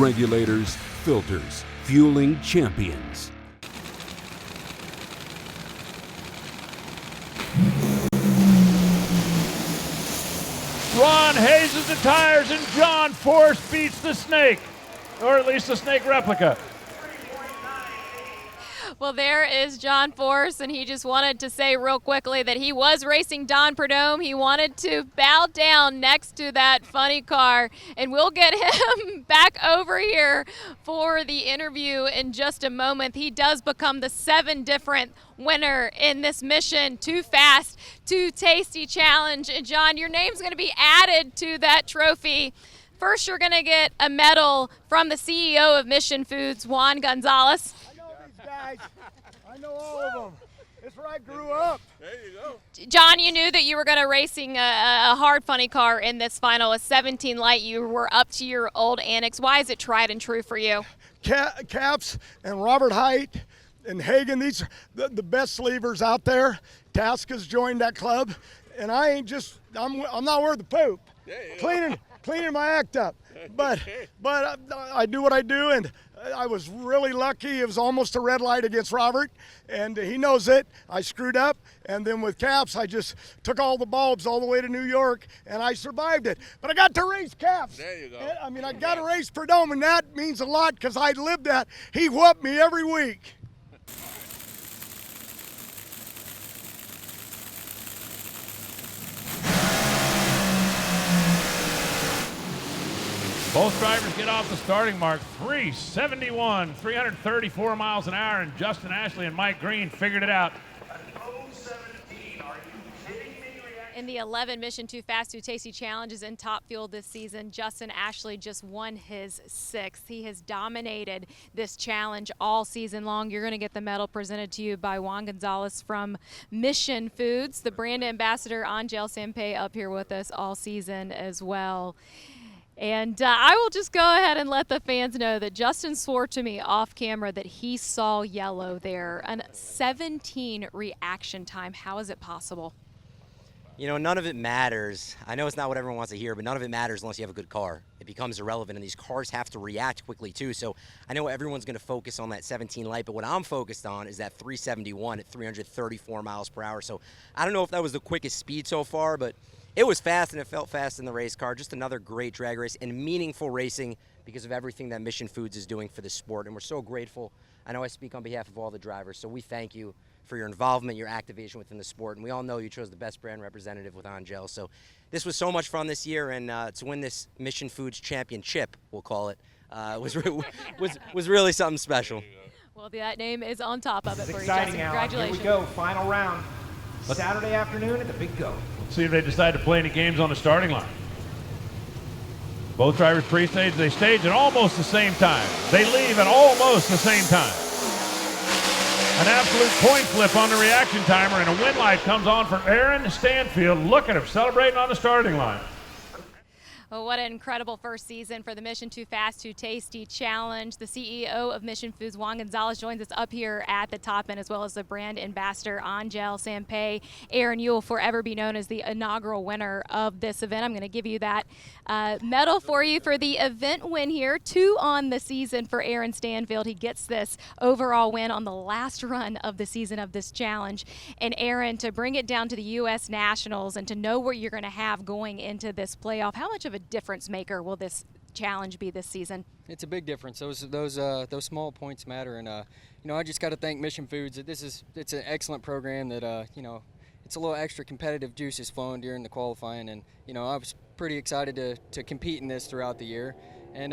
regulators, filters, fueling champions. Ron hazes the tires and John Force beats the Snake, or at least the Snake replica. Well, there is John Force, and he just wanted to say real quickly that he was racing Don Perdome. He wanted to bow down next to that funny car, and we'll get him back over here for the interview in just a moment. He does become the 7 different winner in this Mission Too Fast, Too Tasty challenge. And John, your name's going to be added to that trophy. First, you're going to get a medal from the CEO of Mission Foods, Juan Gonzalez. Guys, I know all of them. It's where I grew up. There you go. John, you knew that you were going to racing a hard, funny car in this final, a 17 light. You were up to your old annex. Why is it tried and true for you? Caps and Robert Hight and Hagen, these are the best sleevers out there. Tasca's joined that club, and I ain't just, I'm not worth the poop. Cleaning my act up. But I do what I do, and I was really lucky. It was almost a red light against Robert, and he knows it. I screwed up, and then with Caps, I just took all the bulbs all the way to New York, and I survived it. But I got to race Caps. There you go. I mean, I got to race Perdome, and that means a lot because I lived that. He whooped me every week. Both drivers get off the starting mark, 371, 334 miles an hour, and Justin Ashley and Mike Green figured it out. In the 11 Mission Too Fast, Too Tasty challenges in Top Fuel this season, Justin Ashley just won his 6th. He has dominated this challenge all season long. You're going to get the medal presented to you by Juan Gonzalez from Mission Foods. The brand ambassador, Angel Sampey, up here with us all season as well. And I will just go ahead and let the fans know that Justin swore to me off camera that he saw yellow there. A 17 reaction time. How is it possible? You know, none of it matters. I know it's not what everyone wants to hear, but none of it matters unless you have a good car. It becomes irrelevant, and these cars have to react quickly too. So I know everyone's going to focus on that 17 light, but what I'm focused on is that 371 at 334 miles per hour. So I don't know if that was the quickest speed so far, but it was fast, and it felt fast in the race car. Just another great drag race and meaningful racing because of everything that Mission Foods is doing for the sport, and we're so grateful. I know I speak on behalf of all the drivers, so we thank you for your involvement, your activation within the sport, and we all know you chose the best brand representative with Angel. So this was so much fun this year, and to win this Mission Foods Championship, we'll call it, was really something special. Well, that name is on top of it for you, Exciting, Justin. Alan. Congratulations. Here we go, final round. Saturday afternoon at the Big Go. Let's see if they decide to play any games on the starting line. Both drivers pre-stage, they stage at almost the same time. They leave at almost the same time. An absolute point flip on the reaction timer, and a win light comes on for Aaron Stanfield. Look at him celebrating on the starting line. Well, what an incredible first season for the Mission Too Fast, Too Tasty Challenge. The CEO of Mission Foods, Juan Gonzalez, joins us up here at the top end, as well as the brand ambassador, Angel Sampey. Aaron, you will forever be known as the inaugural winner of this event. I'm going to give you that medal for you for the event win here. 2 on the season for Aaron Stanfield. He gets this overall win on the last run of the season of this challenge. And Aaron, to bring it down to the U.S. Nationals and to know what you're going to have going into this playoff, how much of a difference maker will this challenge be this season? It's a big difference. Those small points matter, and you know, I just got to thank Mission Foods. It's an excellent program that you know, it's a little extra competitive juices flowing during the qualifying, and you know, I was pretty excited to compete in this throughout the year, and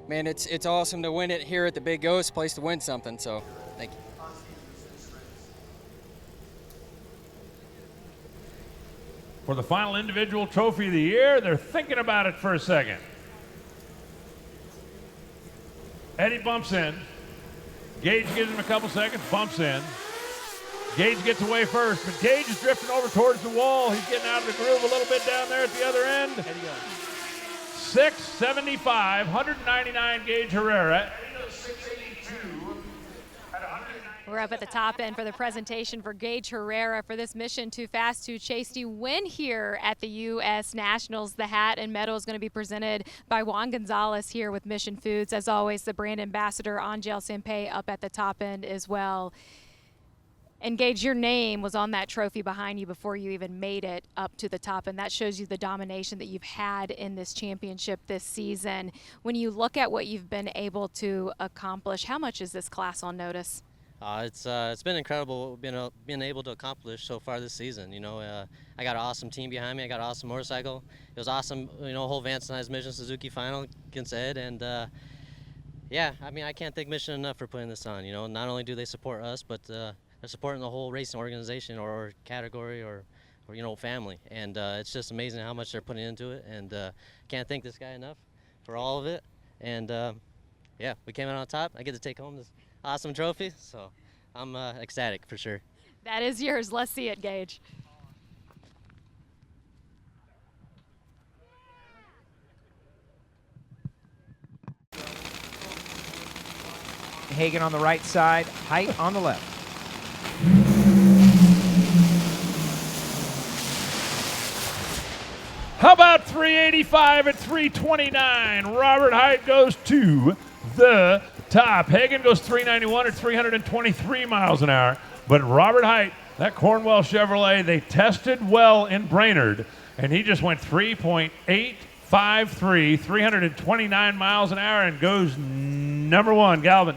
man, it's awesome to win it here at the Big Go. It's a place to win something, so thank you. For the final individual trophy of the year, they're thinking about it for a second. Eddie bumps in. Gage gives him a couple seconds, bumps in. Gage gets away first, but Gage is drifting over towards the wall. He's getting out of the groove a little bit down there at the other end. 675, 199 Gage Herrera. 682 at We're up at the top end for the presentation for Gage Herrera for this Mission Too Fast to Tasty win here at the U.S. Nationals. The hat and medal is going to be presented by Juan Gonzalez here with Mission Foods. As always, the brand ambassador, Angel Sampey, up at the top end as well. And Gage, your name was on that trophy behind you before you even made it up to the top, and that shows you the domination that you've had in this championship this season. When you look at what you've been able to accomplish, how much is this class on notice? It's been incredible being able to accomplish so far this season. I got an awesome team behind me. I got an awesome motorcycle. It was awesome, whole Vance and I's Mission Suzuki final against Ed, and yeah, I mean, I can't thank Mission enough for putting this on. Not only do they support us, but they're supporting the whole racing organization or category or family, and it's just amazing how much they're putting into it, and can't thank this guy enough for all of it. And yeah, we came out on top. I get to take home this awesome trophy, so I'm ecstatic for sure. That is yours. Let's see it, Gage. Hagan on the right side, Hight on the left. How about 385 at 329? Robert Hight goes to the top. Hagan goes 391 at 323 miles an hour. But Robert Hight, that Cornwell Chevrolet, they tested well in Brainerd, and he just went 3.853, 329 miles an hour, and goes number one. Galvin.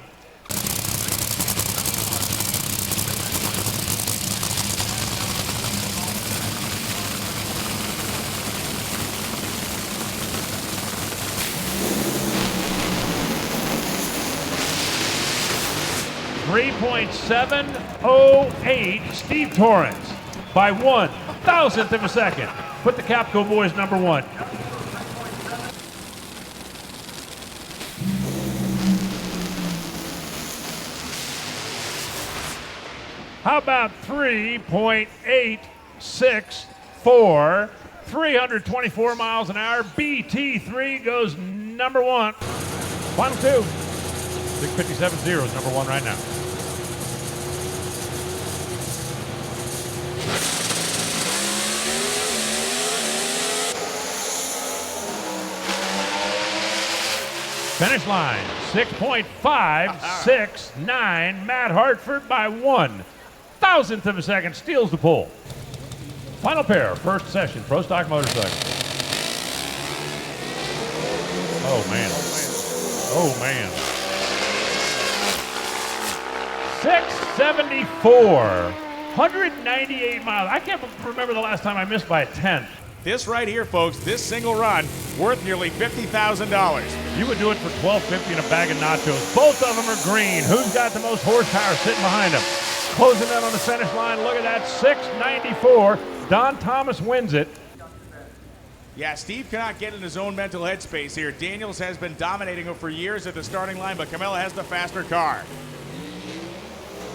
.708, Steve Torrence by 1,000th of a second. Put the Capco boys number one. How about 3.864, 324 miles an hour. BT3 goes number one. Final two. 657.0 is number one right now. Finish line, 6.569. Matt Hartford by 1,000th of a second steals the pole. Final pair, first session, Pro Stock Motorcycle. Oh, man. Oh, man. 674, 198 miles. I can't remember the last time I missed by a tenth. This right here, folks, this single run, worth nearly $50,000. You would do it for $12.50 and a bag of nachos. Both of them are green. Who's got the most horsepower sitting behind them? Closing in on the finish line. Look at that, 694. Don Thomas wins it. Yeah, Steve cannot get in his own mental headspace here. Daniels has been dominating him for years at the starting line, but Camella has the faster car.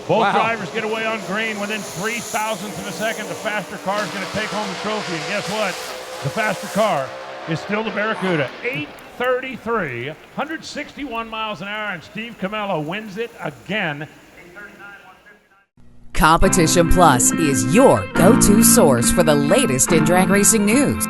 Both drivers get away on green within 3,000ths of a second. The faster car is going to take home the trophy. And guess what? The faster car is still the Barracuda. 833, 161 miles an hour, and Steve Camella wins it again. Competition Plus is your go-to source for the latest in drag racing news.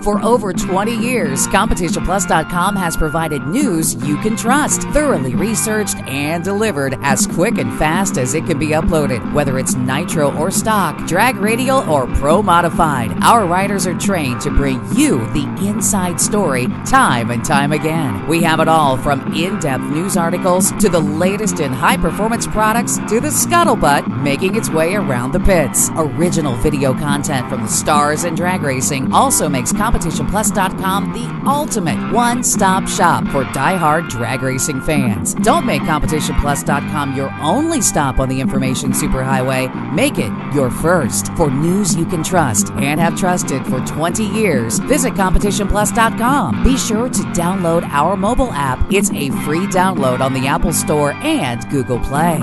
For over 20 years, CompetitionPlus.com has provided news you can trust, thoroughly researched and delivered as quick and fast as it can be uploaded. Whether it's nitro or stock, drag radial or pro modified, our writers are trained to bring you the inside story time and time again. We have it all from in-depth news articles to the latest in high-performance products to the scuttlebutt making its way around the pits. Original video content from the stars in drag racing also makes CompetitionPlus.com the ultimate one-stop shop for die-hard drag racing fans. Don't make CompetitionPlus.com your only stop on the information superhighway. Make it your first. For news you can trust and have trusted for 20 years, visit CompetitionPlus.com. Be sure to download our mobile app. It's a free download on the Apple Store and Google Play.